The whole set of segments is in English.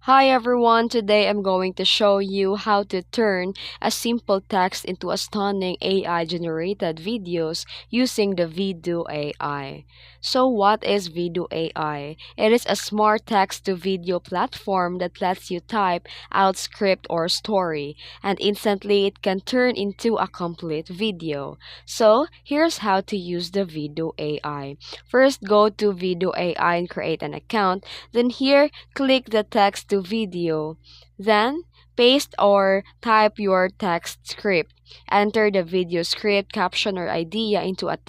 Hi everyone, today I'm going to show you how to turn a simple text into a stunning AI generated videos using the VIDU AI. So what is VIDU AI? It is a smart text to video platform that lets you type out script or story and instantly it can turn into a complete video. So here's how to use the VIDU AI. First go to VIDU AI and create an account. Then here click the text to video. Then, paste or type your text script. Enter the video script, caption, or idea into a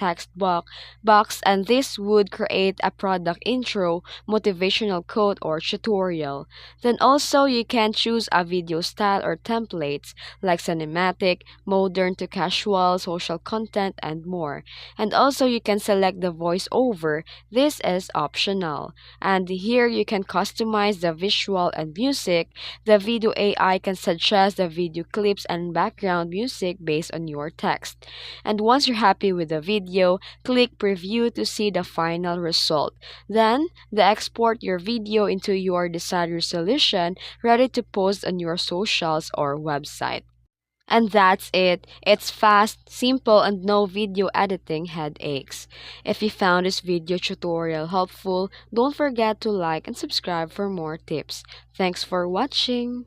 box, and this would create a product intro, motivational quote, or tutorial. Then also, you can choose a video style or templates like cinematic, modern to casual, social content, and more. And also, you can select the voiceover. This is optional. And here you can customize the visual and music. The video AI can suggest the video clips and background music based on your text. And once you're happy with the video, click preview to see the final result. Then, export your video into your desired resolution ready to post on your socials or website. And that's it. It's fast, simple, and no video editing headaches. If you found this video tutorial helpful, don't forget to like and subscribe for more tips. Thanks for watching.